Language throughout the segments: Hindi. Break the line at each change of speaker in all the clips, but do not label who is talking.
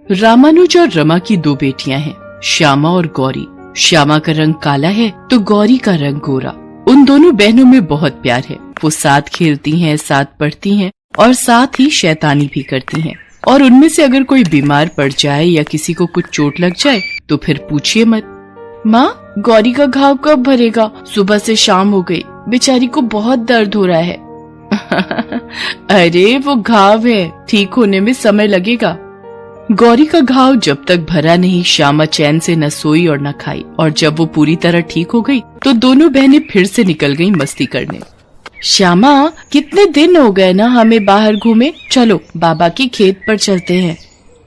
रामानुज और रमा की दो बेटियां हैं, श्यामा और गौरी। श्यामा का रंग काला है तो गौरी का रंग गोरा। उन दोनों बहनों में बहुत प्यार है। वो साथ खेलती हैं, साथ पढ़ती हैं और साथ ही शैतानी भी करती हैं। और उनमें से अगर कोई बीमार पड़ जाए या किसी को कुछ चोट लग जाए तो फिर पूछिए मत। माँ, गौरी का घाव कब भरेगा? सुबह से शाम हो गई, बेचारी को बहुत दर्द हो रहा है। अरे वो घाव है, ठीक होने में समय लगेगा। गौरी का घाव जब तक भरा नहीं, श्यामा चैन से न सोई और न खाई। और जब वो पूरी तरह ठीक हो गई तो दोनों बहनें फिर से निकल गईं मस्ती करने। श्यामा, कितने दिन हो गए ना हमें बाहर घूमे, चलो बाबा के खेत पर चलते हैं।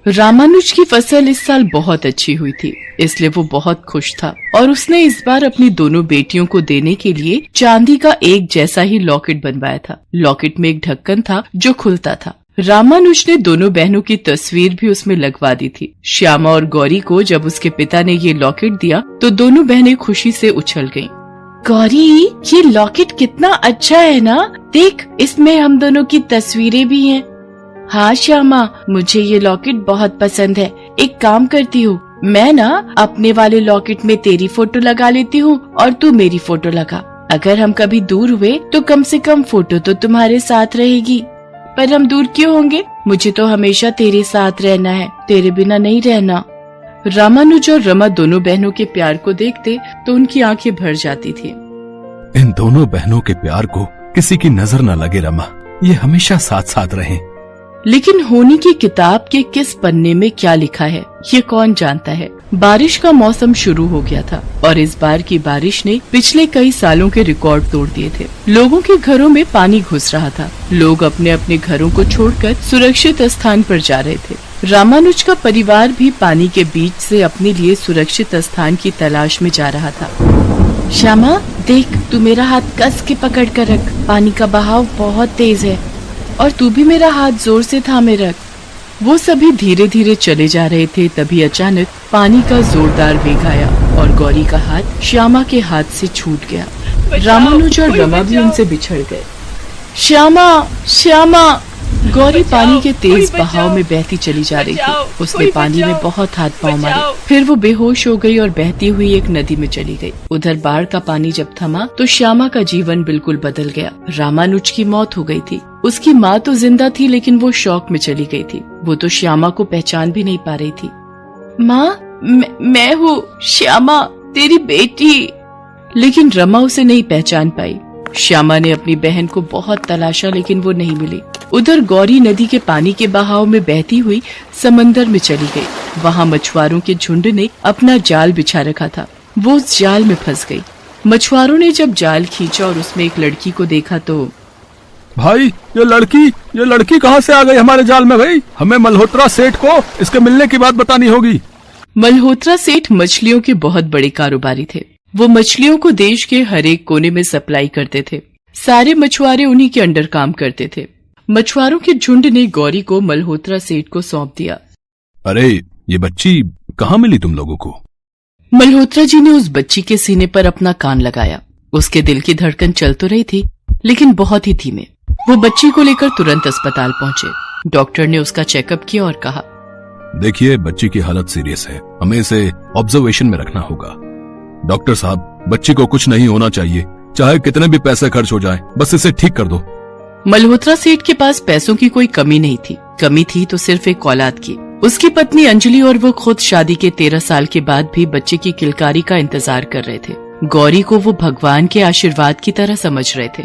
रामानुज की फसल इस साल बहुत अच्छी हुई थी, इसलिए वो बहुत खुश था और उसने इस बार अपनी दोनों बेटियों को देने के लिए चांदी का एक जैसा ही लॉकेट बनवाया था। लॉकेट में एक ढक्कन था जो खुलता था। रामानुज ने दोनों बहनों की तस्वीर भी उसमें लगवा दी थी। श्यामा और गौरी को जब उसके पिता ने ये लॉकेट दिया तो दोनों बहनें खुशी से उछल गईं। गौरी, ये लॉकेट कितना अच्छा है ना, देख इसमें हम दोनों की तस्वीरें भी हैं। हाँ श्यामा, मुझे ये लॉकेट बहुत पसंद है। एक काम करती हूँ, मैं ना अपने वाले लॉकेट में तेरी फोटो लगा लेती हूँ और तू मेरी फोटो लगा। अगर हम कभी दूर हुए तो कम से कम फोटो तो तुम्हारे साथ रहेगी। पर हम दूर क्यों होंगे? मुझे तो हमेशा तेरे साथ रहना है, तेरे बिना नहीं रहना। रामानुज और रमा दोनों बहनों के प्यार को देखते तो उनकी आंखें भर जाती थी।
इन दोनों बहनों के प्यार को किसी की नजर न लगे रमा, ये हमेशा साथ साथ रहें।
लेकिन होनी की किताब के किस पन्ने में क्या लिखा है ये कौन जानता है। बारिश का मौसम शुरू हो गया था और इस बार की बारिश ने पिछले कई सालों के रिकॉर्ड तोड़ दिए थे। लोगों के घरों में पानी घुस रहा था। लोग अपने अपने घरों को छोड़कर सुरक्षित स्थान पर जा रहे थे। रामानुज का परिवार भी पानी के बीच से अपने लिए सुरक्षित स्थान की तलाश में जा रहा था। श्यामा, देख, तू मेरा हाथ कस के पकड़ कर रख, पानी का बहाव बहुत तेज है और तू भी मेरा हाथ जोर से थामे रख। वो सभी धीरे धीरे चले जा रहे थे, तभी अचानक पानी का जोरदार वेग आया और गौरी का हाथ श्यामा के हाथ से छूट गया। रामानुज और रमा भी उनसे बिछड़ गए। श्यामा, श्यामा! गौरी पानी के तेज बहाव में बहती चली जा रही थी। उसने पानी में बहुत हाथ पांव मारे, फिर वो बेहोश हो गई और बहती हुई एक नदी में चली गई। उधर बाढ़ का पानी जब थमा तो श्यामा का जीवन बिल्कुल बदल गया। रामानुज की मौत हो गई थी। उसकी माँ तो जिंदा थी लेकिन वो शौक में चली गई थी। वो तो श्यामा को पहचान भी नहीं पा रही थी। माँ, मैं हूँ श्यामा, तेरी बेटी। लेकिन रमा उसे नहीं पहचान पाई। श्यामा ने अपनी बहन को बहुत तलाशा लेकिन वो नहीं मिली। उधर गौरी नदी के पानी के बहाव में बहती हुई समंदर में चली गई। वहाँ मछुआरों के झुंड ने अपना जाल बिछा रखा था। वो उस जाल में फंस गई। मछुआरों ने जब जाल खींचा और उसमें एक लड़की को देखा तो
भाई, ये लड़की कहाँ से आ गई हमारे जाल में? भाई, हमें मल्होत्रा सेठ को इसके मिलने की बात बतानी होगी।
मल्होत्रा सेठ मछलियों के बहुत बड़े कारोबारी थे। वो मछलियों को देश के हर एक कोने में सप्लाई करते थे। सारे मछुआरे उन्हीं के अंडर काम करते थे। मछुआरों के झुंड ने गौरी को मल्होत्रा सेठ को सौंप दिया।
अरे, ये बच्ची कहाँ मिली तुम लोगों को?
मल्होत्रा जी ने उस बच्ची के सीने पर अपना कान लगाया। उसके दिल की धड़कन चल तो रही थी लेकिन बहुत ही धीमे। वो बच्ची को लेकर तुरंत अस्पताल पहुंचे। डॉक्टर ने उसका चेकअप किया और कहा,
देखिए, बच्ची की हालत सीरियस है, हमें इसे ऑब्जर्वेशन में रखना होगा। डॉक्टर साहब, बच्ची को कुछ नहीं होना चाहिए, चाहे कितने भी पैसे खर्च हो जाए, बस इसे ठीक कर दो।
मल्होत्रा सेठ के पास पैसों की कोई कमी नहीं थी। कमी थी तो सिर्फ एक औलाद की। उसकी पत्नी अंजलि और वो खुद शादी के 13 साल के बाद भी बच्चे की किलकारी का इंतजार कर रहे थे। गौरी को वो भगवान के आशीर्वाद की तरह समझ रहे थे।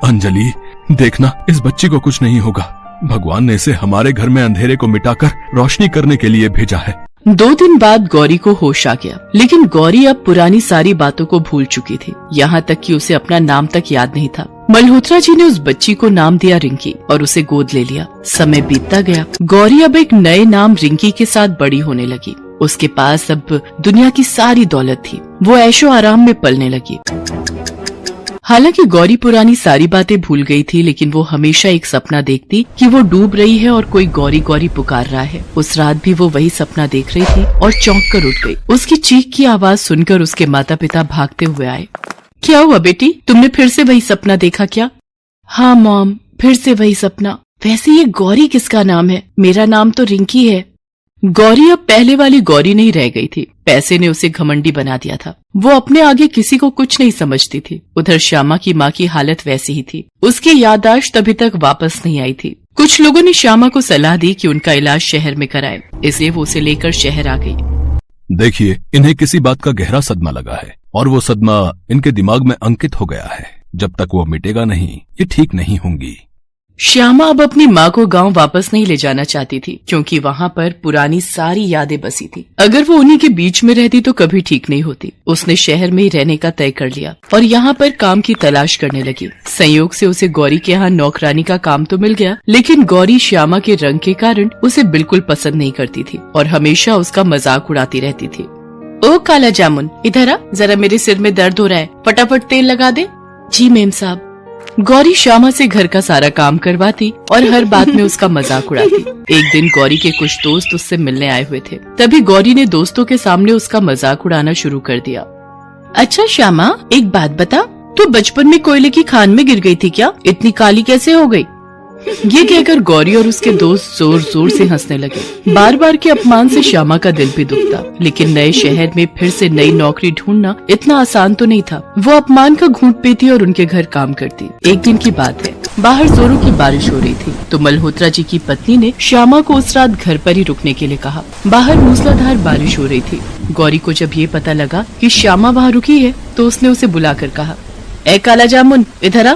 अंजलि, देखना, इस बच्ची को कुछ नहीं होगा। भगवान ने इसे हमारे घर में अंधेरे को मिटाकर रोशनी करने के लिए भेजा है।
2 दिन बाद गौरी को होश आ गया, लेकिन गौरी अब पुरानी सारी बातों को भूल चुकी थी। यहाँ तक कि उसे अपना नाम तक याद नहीं था। मल्होत्रा जी ने उस बच्ची को नाम दिया रिंकी और उसे गोद ले लिया। समय बीतता गया। गौरी अब एक नए नाम रिंकी के साथ बड़ी होने लगी। उसके पास अब दुनिया की सारी दौलत थी। वो ऐशो आराम में पलने लगी। हालांकि गौरी पुरानी सारी बातें भूल गई थी, लेकिन वो हमेशा एक सपना देखती कि वो डूब रही है और कोई गौरी गौरी पुकार रहा है। उस रात भी वो वही सपना देख रही थी और चौंक कर उठ गई। उसकी चीख की आवाज सुनकर उसके माता पिता भागते हुए आए। क्या हुआ बेटी, तुमने फिर से वही सपना देखा क्या? हाँ मॉम, फिर से वही सपना। वैसे ये गौरी किसका नाम है? मेरा नाम तो रिंकी है। गौरी अब पहले वाली गौरी नहीं रह गई थी। पैसे ने उसे घमंडी बना दिया था। वो अपने आगे किसी को कुछ नहीं समझती थी। उधर श्यामा की माँ की हालत वैसी ही थी। उसकी याददाश्त अभी तक वापस नहीं आई थी। कुछ लोगों ने श्यामा को सलाह दी कि उनका इलाज शहर में कराए, इसलिए वो उसे लेकर शहर आ गई।
देखिए, इन्हें किसी बात का गहरा सदमा लगा है और वो सदमा इनके दिमाग में अंकित हो गया है। जब तक वो मिटेगा नहीं, ये ठीक नहीं होंगी।
श्यामा अब अपनी माँ को गांव वापस नहीं ले जाना चाहती थी, क्योंकि वहाँ पर पुरानी सारी यादें बसी थी। अगर वो उन्हीं के बीच में रहती तो कभी ठीक नहीं होती। उसने शहर में ही रहने का तय कर लिया और यहाँ पर काम की तलाश करने लगी। संयोग से उसे गौरी के यहाँ नौकरानी का काम तो मिल गया, लेकिन गौरी श्यामा के रंग के कारण उसे बिल्कुल पसंद नहीं करती थी और हमेशा उसका मजाक उड़ाती रहती थी। ओ काला जामुन, इधर आ, जरा मेरे सिर में दर्द हो रहा है, फटाफट तेल लगा दे। जी मेम साहब। गौरी श्यामा से घर का सारा काम करवाती और हर बात में उसका मजाक उड़ाती। एक दिन गौरी के कुछ दोस्त उससे मिलने आए हुए थे। तभी गौरी ने दोस्तों के सामने उसका मजाक उड़ाना शुरू कर दिया। अच्छा श्यामा, एक बात बता, तू बचपन में कोयले की खान में गिर गई थी क्या? इतनी काली कैसे हो गई? ये कहकर गौरी और उसके दोस्त जोर जोर से हंसने लगे। बार बार के अपमान से श्यामा का दिल भी दुखता, लेकिन नए शहर में फिर से नई नौकरी ढूंढना इतना आसान तो नहीं था। वो अपमान का घूंट पीती और उनके घर काम करती। एक दिन की बात है, बाहर जोरों की बारिश हो रही थी, तो मल्होत्रा जी की पत्नी ने श्यामा को उस रात घर पर ही रुकने के लिए कहा। बाहर मूसलाधार बारिश हो रही थी। गौरी को जब ये पता लगा कि श्यामा वहाँ रुकी है, तो उसने उसे बुलाकर कहा, ए काला जामुन, इधर आ।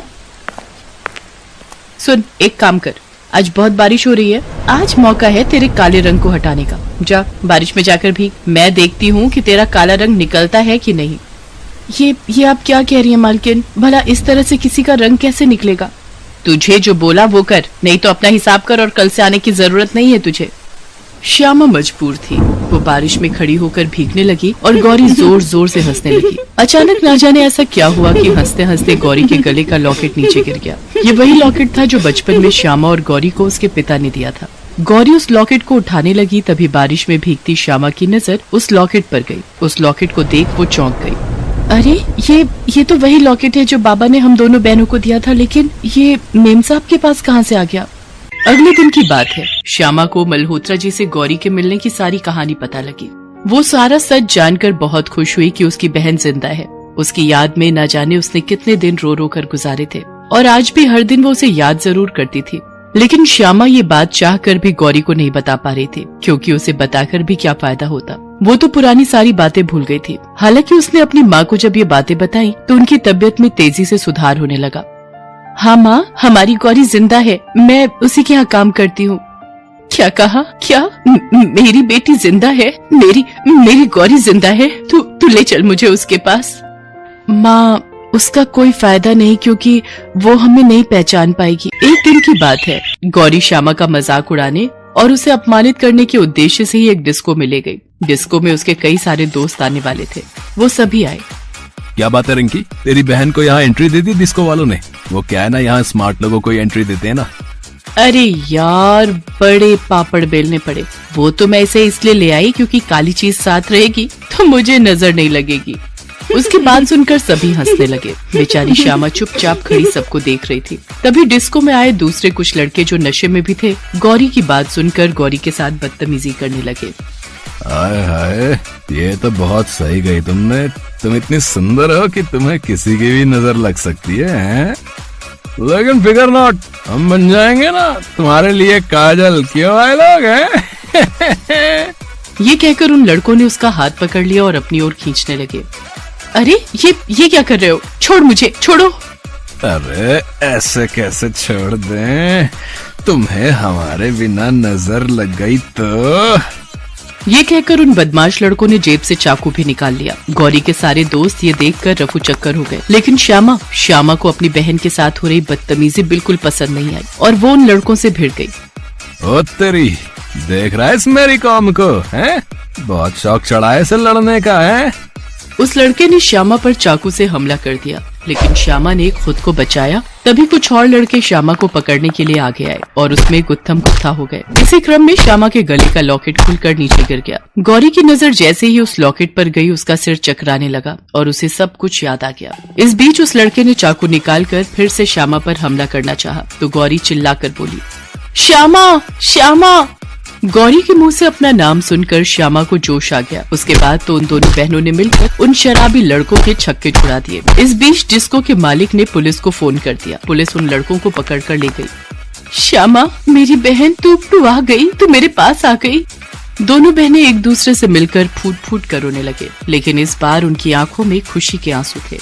सुन, एक काम कर, आज बहुत बारिश हो रही है, आज मौका है तेरे काले रंग को हटाने का। जा बारिश में जाकर भी मैं देखती हूँ कि तेरा काला रंग निकलता है कि नहीं। ये आप क्या कह रही हैं मालकिन? भला इस तरह से किसी का रंग कैसे निकलेगा? तुझे जो बोला वो कर, नहीं तो अपना हिसाब कर और कल से आने की जरूरत नहीं है तुझे। श्यामा मजबूर थी। वो बारिश में खड़ी होकर भीगने लगी और गौरी जोर जोर से हंसने लगी। अचानक ना जाने ऐसा क्या हुआ कि हंसते हंसते गौरी के गले का लॉकेट नीचे गिर गया। ये वही लॉकेट था जो बचपन में श्यामा और गौरी को उसके पिता ने दिया था। गौरी उस लॉकेट को उठाने लगी, तभी बारिश में भीगती श्यामा की नजर उस लॉकेट पर गई। उस लॉकेट को देख वो चौंक गई। अरे ये तो वही लॉकेट है जो बाबा ने हम दोनों बहनों को दिया था, लेकिन ये मेम साहब के पास कहाँ से आ गया? अगले दिन की बात है। श्यामा को मल्होत्रा जी से गौरी के मिलने की सारी कहानी पता लगी। वो सारा सच जानकर बहुत खुश हुई कि उसकी बहन जिंदा है। उसकी याद में न जाने उसने कितने दिन रो रो कर गुजारे थे और आज भी हर दिन वो उसे याद जरूर करती थी। लेकिन श्यामा ये बात चाह कर भी गौरी को नहीं बता पा रही थी, क्योंकि उसे बताकर भी क्या फायदा होता। वो तो पुरानी सारी बातें भूल गई थी। हालांकि उसने अपनी माँ को जब ये बातें बताई तो उनकी तबीयत में तेजी से सुधार होने लगा। हाँ माँ, हमारी गौरी जिंदा है, मैं उसी के यहाँ काम करती हूँ। क्या कहा? क्या मेरी बेटी जिंदा है? मेरी गौरी जिंदा है? तू ले चल मुझे उसके पास। माँ, उसका कोई फायदा नहीं, क्योंकि वो हमें नहीं पहचान पाएगी। एक दिन की बात है, गौरी श्यामा का मजाक उड़ाने और उसे अपमानित करने के उद्देश्य से ही एक डिस्को में ले गई। डिस्को में उसके कई सारे दोस्त आने वाले थे। वो सभी आए।
क्या बात है रिंकी, तेरी बहन को यहाँ एंट्री दे दी डिस्को वालों ने? वो क्या है ना, यहाँ स्मार्ट लोगों को एंट्री देते हैं ना।
अरे यार, बड़े पापड़ बेलने पड़े। वो तो मैं इसे इसलिए ले आई क्योंकि काली चीज साथ रहेगी तो मुझे नजर नहीं लगेगी। उसकी बात सुनकर सभी हंसने लगे। बेचारी श्यामा चुपचाप खड़ी सबको देख रही थी। तभी डिस्को में आए दूसरे कुछ लड़के जो नशे में भी थे, गौरी की बात सुनकर गौरी के साथ बदतमीजी करने लगे।
हाय हाय, ये तो बहुत सही गई तुमने। तुम इतनी सुंदर हो कि तुम्हें किसी की भी नजर लग सकती है? लेकिन फिकर नॉट, हम बन जाएंगे ना तुम्हारे लिए काजल। क्यों आए लोग हैं?
ये कहकर उन लड़कों ने उसका हाथ पकड़ लिया और अपनी ओर खींचने लगे। अरे ये क्या कर रहे हो? छोड़ मुझे, छोड़ो।
अरे ऐसे कैसे छोड़ दें? तुम्हें हमारे बिना नजर लग गई तो?
ये कहकर उन बदमाश लड़कों ने जेब से चाकू भी निकाल लिया। गौरी के सारे दोस्त ये देखकर रफू चक्कर हो गए, लेकिन श्यामा को अपनी बहन के साथ हो रही बदतमीजी बिल्कुल पसंद नहीं आई और वो उन लड़कों से भिड़ गई।
ओ तेरी, देख रहा है इस मेरी कौम को, हैं? बहुत शौक चढ़ा है इसे लड़ने का, है?
उस लड़के ने श्यामा पर चाकू से हमला कर दिया, लेकिन श्यामा ने खुद को बचाया। तभी कुछ और लड़के श्यामा को पकड़ने के लिए आगे आए और उसमें गुत्थम गुत्था हो गए। इसी क्रम में श्यामा के गले का लॉकेट खुलकर नीचे गिर गया। गौरी की नजर जैसे ही उस लॉकेट पर गई, उसका सिर चकराने लगा और उसे सब कुछ याद आ गया। इस बीच उस लड़के ने चाकू निकालकर फिर से श्यामा पर हमला करना चाहा, तो गौरी चिल्लाकर बोली, श्यामा, श्यामा। गौरी के मुंह से अपना नाम सुनकर श्यामा को जोश आ गया। उसके बाद तो उन दोनों बहनों ने मिलकर उन शराबी लड़कों के छक्के छुड़ा दिए। इस बीच डिस्को के मालिक ने पुलिस को फोन कर दिया। पुलिस उन लड़कों को पकड़ कर ले गई। श्यामा, मेरी बहन, तू आ गई, तू मेरे पास आ गई। दोनों बहनें एक दूसरे से मिलकर फूट फूट कर रोने लगे, लेकिन इस बार उनकी आंखों में खुशी के आंसू थे।